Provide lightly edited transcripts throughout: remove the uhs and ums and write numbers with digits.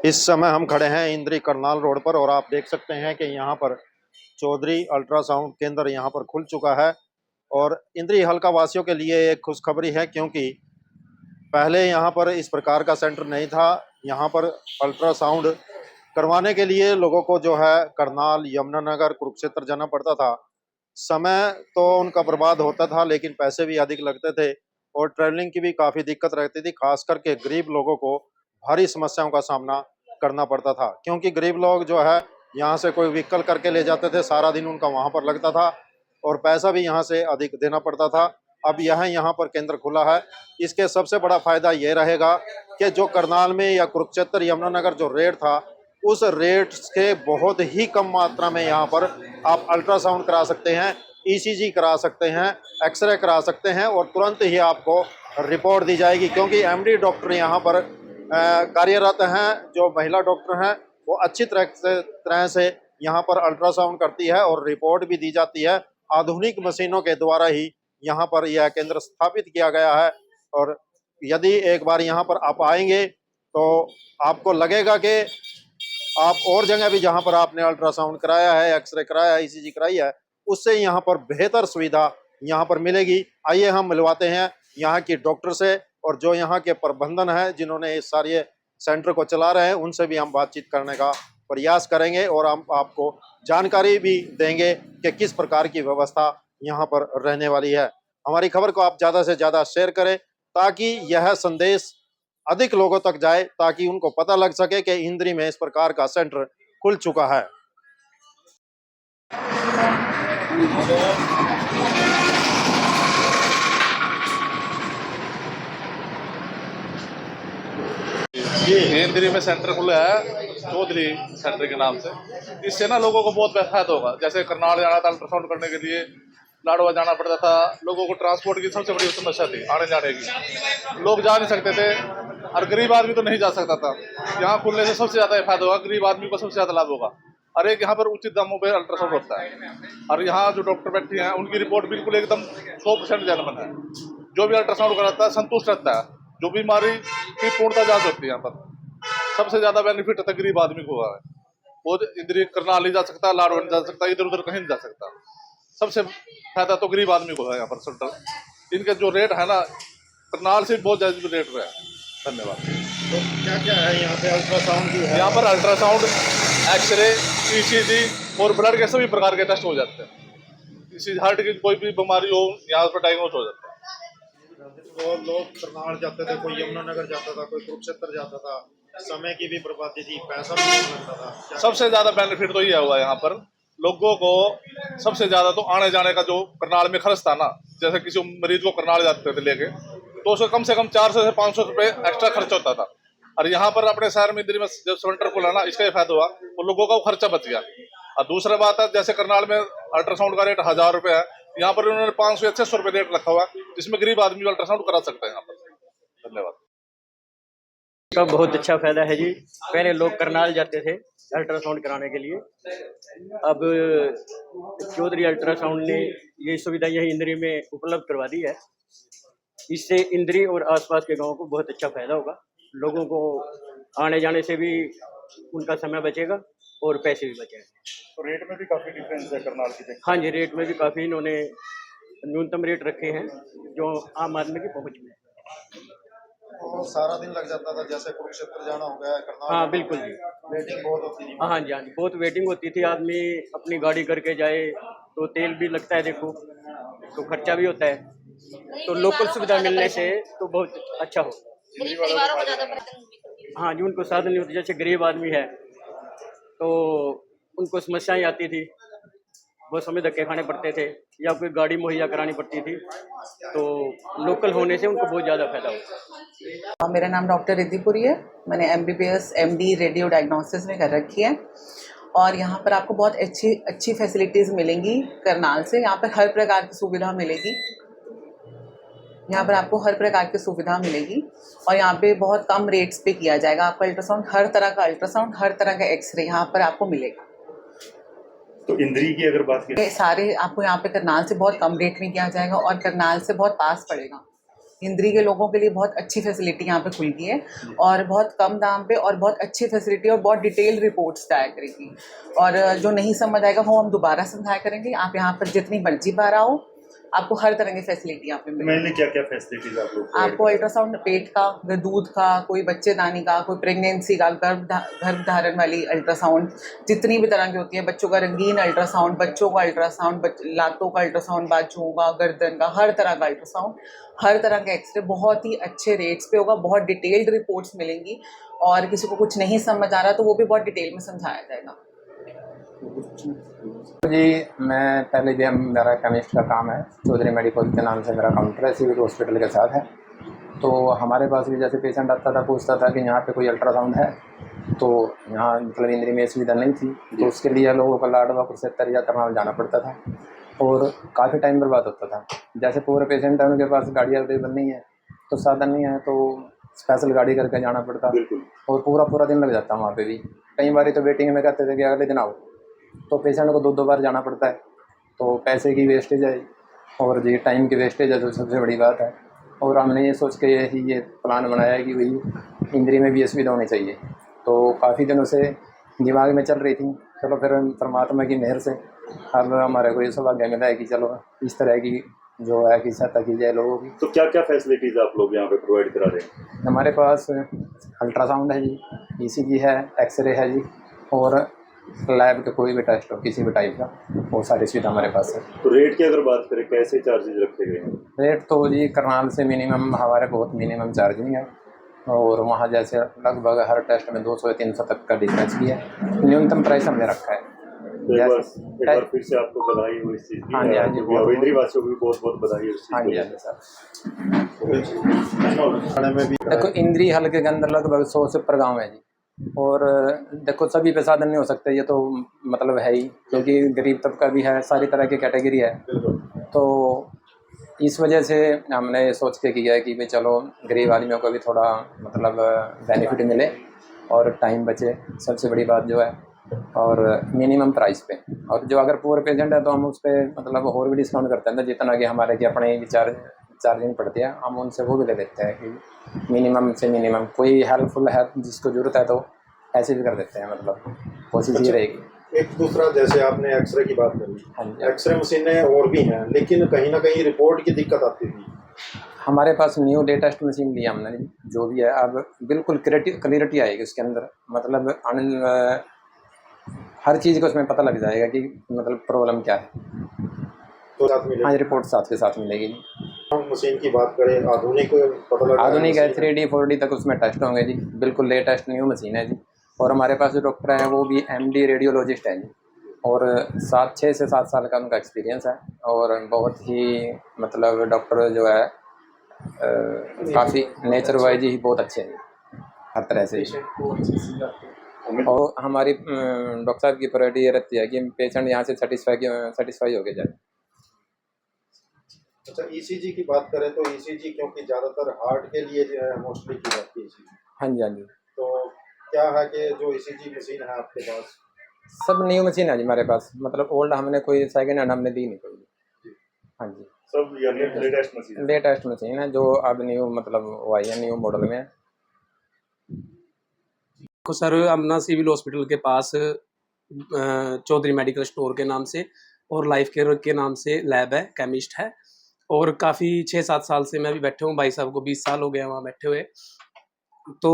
इस समय हम खड़े हैं इंद्री करनाल रोड पर और आप देख सकते हैं कि यहाँ पर चौधरी अल्ट्रासाउंड केंद्र यहाँ पर खुल चुका है। और इंद्री हल्का वासियों के लिए एक खुशखबरी है, क्योंकि पहले यहाँ पर इस प्रकार का सेंटर नहीं था। यहाँ पर अल्ट्रासाउंड करवाने के लिए लोगों को जो है करनाल, यमुनानगर, कुरुक्षेत्र जाना पड़ता था। समय तो उनका बर्बाद होता था, लेकिन पैसे भी अधिक लगते थे और ट्रैवलिंग की भी काफ़ी दिक्कत रहती थी। खास करके गरीब लोगों को भारी समस्याओं का सामना करना पड़ता था, क्योंकि गरीब लोग जो है यहाँ से कोई व्हीकल करके ले जाते थे, सारा दिन उनका वहाँ पर लगता था और पैसा भी यहाँ से अधिक देना पड़ता था। अब यह यहाँ पर केंद्र खुला है। इसके सबसे बड़ा फायदा ये रहेगा कि जो करनाल में या कुरुक्षेत्र, यमुनानगर जो रेट था, उस रेट के बहुत ही कम मात्रा में यहाँ पर आप अल्ट्रासाउंड करा सकते हैं, ईसीजी करा सकते हैं, एक्सरे करा सकते हैं और तुरंत ही आपको रिपोर्ट दी जाएगी, क्योंकि एमडी डॉक्टर यहाँ पर कार्यरत हैं। जो महिला डॉक्टर हैं वो अच्छी तरह से यहाँ पर अल्ट्रासाउंड करती है और रिपोर्ट भी दी जाती है। आधुनिक मशीनों के द्वारा ही यहाँ पर यह केंद्र स्थापित किया गया है। और यदि एक बार यहाँ पर आप आएंगे तो आपको लगेगा कि आप और जगह भी जहाँ पर आपने अल्ट्रासाउंड कराया है, एक्सरे कराया है, ईसीजी कराई है, उससे यहाँ पर बेहतर सुविधा यहाँ पर मिलेगी। आइए हम मिलवाते हैं यहाँ की डॉक्टर से, और जो यहाँ के प्रबंधन है जिन्होंने इस सारे सेंटर को चला रहे हैं, उनसे भी हम बातचीत करने का प्रयास करेंगे और हम आपको जानकारी भी देंगे कि किस प्रकार की व्यवस्था यहाँ पर रहने वाली है। हमारी खबर को आप ज़्यादा से ज़्यादा शेयर करें ताकि यह संदेश अधिक लोगों तक जाए, ताकि उनको पता लग सके कि इंद्री में इस प्रकार का सेंटर खुल चुका है। ये इंद्री में सेंटर खुला है चौधरी सेंटर के नाम से। इससे ना लोगों को बहुत फायदा होगा। जैसे करनाल जाना था अल्ट्रासाउंड करने के लिए, लाडवा जाना पड़ता था, लोगों को ट्रांसपोर्ट की सबसे बड़ी समस्या थी आने जाने की। लोग जा नहीं सकते थे और गरीब आदमी तो नहीं जा सकता था। यहाँ खुलने से सबसे ज्यादा फायदा होगा, गरीब आदमी को सबसे ज्यादा लाभ होगा। और एक यहाँ पर उचित दामों पर अल्ट्रासाउंड होता है और यहाँ जो डॉक्टर बैठे हैं उनकी रिपोर्ट बिल्कुल एकदम 100% जेन्युइन है। जो भी अल्ट्रासाउंड कराता है संतुष्ट रहता है। जो बीमारी की पूर्णता जांच होती है यहाँ पर, सबसे ज्यादा बेनिफिट है गरीब आदमी को है। वो इंद्री करनाल नहीं जा सकता, लाडवा नहीं जा सकता, इधर उधर कहीं नहीं जा सकता। सबसे फायदा तो गरीब आदमी को है यहाँ पर सेंटर। इनके जो रेट है ना, करनाल से बहुत ज्यादा रेट है। धन्यवाद। तो क्या क्या है यहाँ पे? अल्ट्रासाउंड भी है यहाँ पर अल्ट्रासाउंड, एक्सरे, ईसीजी और ब्लड के सभी प्रकार के टेस्ट हो जाते हैं। किसी हार्ट की कोई भी बीमारी हो यहाँ पर डायग्नोज हो जाता है। तो लोग करनाल जाते थे, कोई यमुनानगर जाता था, कोई कुरुक्षेत्र जाता था, समय की भी बर्बादी थी, पैसा भी नहीं लगता था। सबसे ज्यादा बेनिफिट तो ये हुआ यहाँ पर लोगों को। सबसे ज्यादा तो आने जाने का जो करनाल में खर्च था ना, जैसे किसी मरीज को करनाल जाते थे लेके, तो उसको कम से कम 400 से 500 रुपए एक्स्ट्रा खर्च होता था। और यहाँ पर अपने शहर में इंद्री में जब सेंटर खुला ना, इसका ये फायदा हुआ, वो लोगों का खर्चा बच गया। और दूसरा बात है, जैसे करनाल में अल्ट्रासाउंड का रेट 1000 रुपए है, यहाँ पर उन्होंने 500 या 600 रुपए रेट रखा हुआ है, जिसमें गरीब आदमी अल्ट्रासाउंड करा सकता है यहाँ पर। धन्यवाद। का बहुत अच्छा फायदा है जी। पहले लोग करनाल जाते थे अल्ट्रासाउंड कराने के लिए, अब चौधरी अल्ट्रासाउंड ने ये सुविधा यही इंद्री में उपलब्ध करवा दी है। इससे इंद्री और आसपास के गांवों को बहुत अच्छा फायदा होगा। लोगों को आने जाने से भी उनका समय बचेगा और पैसे भी बचेंगे। तो रेट में भी काफी डिफरेंस है करनाल की। हाँ जी, रेट में भी काफ़ी इन्होंने न्यूनतम रेट रखे हैं जो आम आदमी की पहुँच में है। तो सारा दिन लग जाता था, जैसे कुरुक्षेत्र जाना हो गया, करनाल। हाँ बिल्कुल जी, वेटिंग बहुत होती थी। हाँ जी, हाँ जी, बहुत वेटिंग होती थी। आदमी अपनी गाड़ी करके जाए तो तेल भी लगता है, देखो, तो खर्चा भी होता है। तो लोकल सुविधा मिलने से तो बहुत अच्छा हो। हाँ जी, उनको साधन नहीं होते। जैसे गरीब आदमी है तो उनको समस्याएं आती थी, बहुत समय धक्के खाने पड़ते थे या कोई गाड़ी मुहैया करानी पड़ती थी, तो लोकल होने से उनको बहुत ज़्यादा फायदा होता है। मेरा नाम डॉक्टर रिद्धिपुरी है। मैंने MBBS MD रेडियो डायग्नोसिस में कर रखी है और यहाँ पर आपको बहुत अच्छी फैसिलिटीज़ मिलेंगी करनाल से। यहाँ पर हर प्रकार की सुविधा मिलेगी। यहाँ पर आपको हर प्रकार की सुविधा मिलेगी और यहाँ पे बहुत कम रेट्स पे किया जाएगा। आपका अल्ट्रासाउंड, हर तरह का अल्ट्रासाउंड, हर तरह का एक्सरे यहाँ पर आपको मिलेगा। तो इंद्री की अगर बात करें, सारे आपको यहाँ पे करनाल से बहुत कम रेट में किया जाएगा और करनाल से बहुत पास पड़ेगा। इंद्री के लोगों के लिए बहुत अच्छी फैसिलिटी यहाँ पे खुल गई है और बहुत कम दाम पे और बहुत अच्छी फैसिलिटी और बहुत डिटेल रिपोर्ट्स तैयार करेगी। और जो नहीं समझ आएगा वो हम दोबारा समझाया करेंगे। आप यहाँ पर जितनी मर्जी बार आओ, आपको हर तरह की फैसिलिटी यहाँ पे मिलेगी। मेनली क्या क्या फैसिलिटीज आप लोग provide आपको अल्ट्रासाउंड पेट का, दूध का, कोई बच्चेदानी का, कोई प्रेगनेंसी का, गर्भधारण वाली अल्ट्रासाउंड, जितनी भी तरह की होती है, बच्चों का रंगीन अल्ट्रासाउंड, बच्चों का अल्ट्रासाउंड, लातों का अल्ट्रासाउंड, बाजुओं का, गर्दन का, हर तरह का अल्ट्रासाउंड, हर तरह का एक्सरे बहुत ही अच्छे रेट्स पे होगा। बहुत डिटेल्ड रिपोर्ट्स मिलेंगी और किसी को कुछ नहीं समझ आ रहा तो वो भी बहुत डिटेल में समझाया जाएगा। जी, मैं पहले भी मेरा केमिस्ट का काम है, चौधरी मेडिकल के नाम से मेरा काउंटर है, सिविल हॉस्पिटल के साथ है। तो हमारे पास भी जैसे पेशेंट आता था पूछता था कि यहाँ पे कोई अल्ट्रासाउंड है, तो यहाँ मतलब इंद्री में सुविधा नहीं थी, तो उसके लिए लोगों को लाडवा कुरुक्षेत्र या करनाल जाना पड़ता था और काफ़ी टाइम बर्बाद होता था। जैसे पूरे पेशेंट है, उनके पास गाड़ी अवेलेबल नहीं है, तो साधन नहीं है, तो स्पेशल गाड़ी करके जाना पड़ता और पूरा दिन लग जाता वहाँ पे भी। कई बार तो वेटिंग में कहते थे कि अगले दिन आओ, तो पेशेंट को दो बार जाना पड़ता है, तो पैसे की वेस्टेज है और जी टाइम की वेस्टेज है, तो सबसे बड़ी बात है। और हमने ये सोच के ये प्लान बनाया है कि भाई इंद्री में भी ये सुविधा होनी चाहिए। तो काफ़ी दिनों से दिमाग में चल रही थी, चलो फिर परमात्मा की मेहर से अब हमारे को ये सौभाग्य मिला है कि चलो इस तरह की जो है कि सहायता की जाए लोगों की। तो क्या क्या फैसिलिटीज आप लोग यहाँ पे प्रोवाइड करा रहे हैं? हमारे पास अल्ट्रासाउंड है जी, ईसीजी है, एक्सरे है जी, और लैब के कोई भी टेस्ट हो किसी भी टाइप का, वो सारी सुविधा हमारे पास है। तो रेट की अगर बात करें, कैसे चार्जेज रखे गए हैं? रेट तो जी करनाल से मिनिमम हमारे बहुत मिनिमम चार्जिंग है और वहाँ जैसे लगभग हर टेस्ट में 200 या 300 तक का डिफरेंस भी है। न्यूनतम प्राइस हमने रखा है। तो एक बार फिर से आपको बधाई हो इस चीज़ की। हाँ जी, हाँ जी, और इंद्री वासियों को भी बहुत बहुत बधाई हो इस हाँ चीज़ जी, को। हाँ जी सर। खाने में भी देखो इंद्री हल्के के अंदर लगभग 100 से ऊपर गाँव है जी, और देखो सभी पे साधन नहीं हो सकते, ये तो मतलब है ही, क्योंकि गरीब तबका भी है, सारी तरह की कैटेगरी है। तो इस वजह से हमने ये सोच के किया है कि भाई चलो गरीब आदमियों को भी थोड़ा मतलब बेनिफिट मिले और टाइम बचे, सबसे बड़ी बात जो है, और मिनिमम प्राइस पे। और जो अगर पुअर पेशेंट है तो हम उस पर मतलब और भी डिस्काउंट करते हैं, जितना कि हमारे की अपने चार्जिंग पड़ती है, हम उनसे वो भी ले लेते हैं कि मिनिमम से मिनिमम। कोई हेल्पफुल है जिसको ज़रूरत है तो ऐसे भी कर देते हैं, मतलब कोशिश ये रहेगी। एक दूसरा, जैसे आपने एक्सरे की बात करी, हाँ जी, एक्सरे मशीनें और भी हैं, लेकिन कहीं ना कहीं रिपोर्ट की दिक्कत आती थी। हमारे पास न्यू लेटेस्ट मशीन लिया हमने, जो भी है अब बिल्कुल क्लियरिटी आएगी उसके अंदर, मतलब हर चीज़ को उसमें पता लग जाएगा कि मतलब प्रॉब्लम क्या है। तो साथ में हाँ, रिपोर्ट साथ के साथ मिलेगी। मशीन की बात करें, आधुनिक पता लगा आधुनिक है, 3D 4D तक उसमें टेस्ट होंगे जी, बिल्कुल लेटेस्ट न्यू मशीन है जी। और हमारे पास जो डॉक्टर हैं वो भी MD रेडियोलॉजिस्ट हैं जी, और 6 से 7 साल का उनका एक्सपीरियंस है, और बहुत ही मतलब डॉक्टर जो है काफ़ी नेचर वाइज ही बहुत अच्छे हैं हर तरह से। और हमारी डॉक्टर साहब की प्रायोरिटी ये रहती है कि पेशेंट यहाँ से सेटिस्फाई होके जाए। अच्छा, ECG की बात करें तो ECG क्योंकि ज़्यादातर हार्ट के लिए जो है मोस्टली की जाती है ECG, हाँ जी, हाँ जी, तो क्या है कि जो ECG मशीन है आपके पास? सब न्यू मशीन है जी हमारे पास, मतलब ओल्ड हमने कोई सेकेंड हैंड हमने दी नहीं कोई। हाँ जी, सब यानी लेटेस्ट मशीन। लेटेस्ट मशीन है जो अब न्यू मतलब वो आई है, न्यू मॉडल में है। को सर अमना सिविल हॉस्पिटल के पास चौधरी मेडिकल स्टोर के नाम से और लाइफ केयर के नाम से लैब है, केमिस्ट है, और काफ़ी 6-7 साल से मैं भी बैठे हूँ, भाई साहब को 20 साल हो गए वहाँ बैठे हुए। तो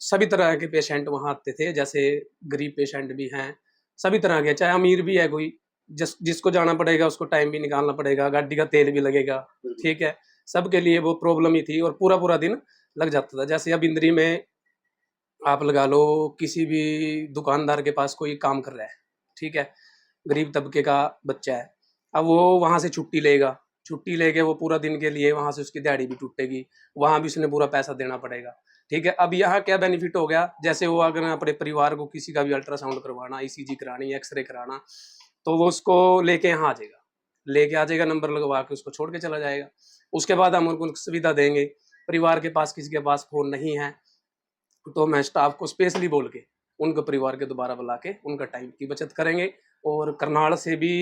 सभी तरह के पेशेंट वहाँ आते थे, जैसे गरीब पेशेंट भी हैं, सभी तरह के, चाहे अमीर भी है कोई, जिसको जाना पड़ेगा उसको टाइम भी निकालना पड़ेगा, गाड़ी का तेल भी लगेगा, ठीक है, सबके लिए वो प्रॉब्लम ही थी और पूरा दिन लग जाता था। जैसे अब इंद्री में आप लगा लो किसी भी दुकानदार के पास कोई काम कर रहा है, ठीक है, गरीब तबके का बच्चा है, अब वो वहाँ से छुट्टी लेगा, छुट्टी लेके वो पूरा दिन के लिए वहाँ से उसकी दिहाड़ी भी टूटेगी, वहाँ भी उसने पूरा पैसा देना पड़ेगा, ठीक है। अब यहाँ क्या बेनिफिट हो गया, जैसे वो अगर अपने परिवार को किसी का भी अल्ट्रासाउंड करवाना, ECG करानी, एक्सरे कराना, तो वो उसको लेके यहाँ आ जाएगा, नंबर लगवा के उसको छोड़ के चला जाएगा। उसके बाद हम उनको सुविधा देंगे, परिवार के पास किसी के पास फ़ोन नहीं है तो मैं स्टाफ को स्पेशली बोल के उनके परिवार के दोबारा बुला के उनका टाइम की बचत करेंगे, और करनाल से भी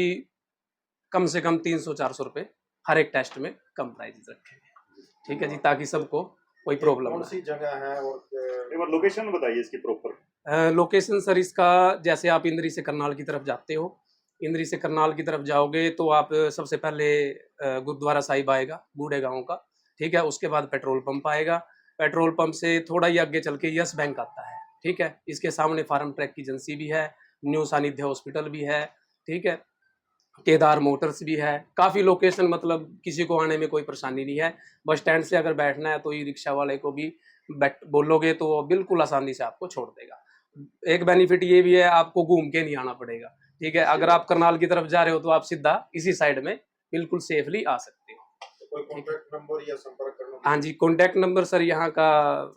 कम से कम 300-400 रुपये हर एक टेस्ट में कम प्राइस रखेंगे। ठीक है जी, ताकि सबको कोई प्रॉब्लम कौन ना सी जगह है और एक बार लोकेशन बताइए इसकी प्रॉपर। लोकेशन सर इसका, जैसे आप इंद्री से करनाल की तरफ जाते हो, इंद्री से करनाल की तरफ जाओगे तो आप सबसे पहले गुरुद्वारा साहिब आएगा बूढ़े गांव का, ठीक है। उसके बाद पेट्रोल पंप आएगा, पेट्रोल पंप से थोड़ा ही आगे चल के यस बैंक आता है, ठीक है। इसके सामने फार्म ट्रैक की एजेंसी भी है, न्यू सानिध्य हॉस्पिटल भी है, ठीक है। केदार मोटर्स भी है, काफ़ी लोकेशन, मतलब किसी को आने में कोई परेशानी नहीं है। बस स्टैंड से अगर बैठना है तो ई रिक्शा वाले को भी बैठ बोलोगे तो वो बिल्कुल आसानी से आपको छोड़ देगा। एक बेनिफिट ये भी है, आपको घूम के नहीं आना पड़ेगा, ठीक है। अगर आप करनाल की तरफ जा रहे हो तो आप सीधा इसी साइड में बिल्कुल सेफली आ सकते हो। तो कोई कॉन्टैक्ट नंबर या संपर्क करना? हाँ जी, कॉन्टैक्ट नंबर सर यहाँ का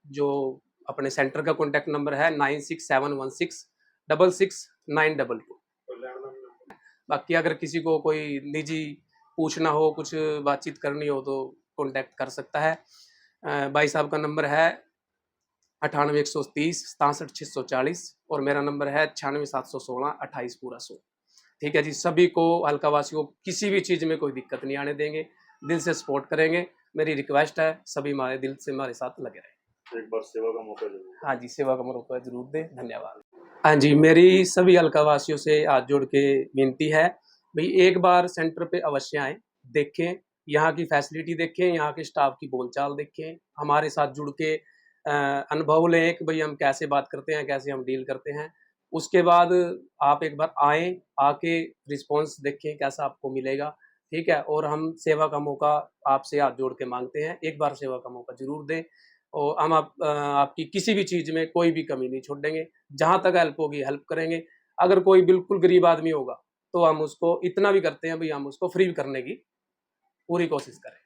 जो अपने सेंटर का कॉन्टैक्ट नंबर है 9671666922। बाकी अगर किसी को कोई निजी पूछना हो, कुछ बातचीत करनी हो तो कॉन्टैक्ट कर सकता है। भाई साहब का नंबर है 9813067640 और मेरा नंबर है 96716281 पूरा 100। ठीक है जी, सभी को हल्का वासियों को किसी भी चीज़ में कोई दिक्कत नहीं आने देंगे, दिल से सपोर्ट करेंगे। मेरी रिक्वेस्ट है सभी हमारे दिल से हमारे साथ लगे रहें। एक बार सेवा का मौका जरूर। हाँ जी, सेवा का मौका जरूर दें। धन्यवाद। हाँ जी, मेरी सभी हल्का वासियों से हाथ जोड़ के विनती है, भाई एक बार सेंटर पे अवश्य आएँ, देखें यहाँ की फैसिलिटी, देखें यहाँ के स्टाफ की बोलचाल, देखें हमारे साथ जुड़ के अनुभव लें कि भाई हम कैसे बात करते हैं, कैसे हम डील करते हैं। उसके बाद आप एक बार आएँ, आके रिस्पॉन्स देखें कैसा आपको मिलेगा, ठीक है। और हम सेवा का मौका आपसे हाथ जोड़ के मांगते हैं, एक बार सेवा का मौका ज़रूर दें और हम आपकी किसी भी चीज़ में कोई भी कमी नहीं छोड़ेंगे। जहाँ तक हेल्प होगी हेल्प करेंगे। अगर कोई बिल्कुल गरीब आदमी होगा तो हम उसको इतना भी करते हैं भाई, हम उसको फ्री करने की पूरी कोशिश करें।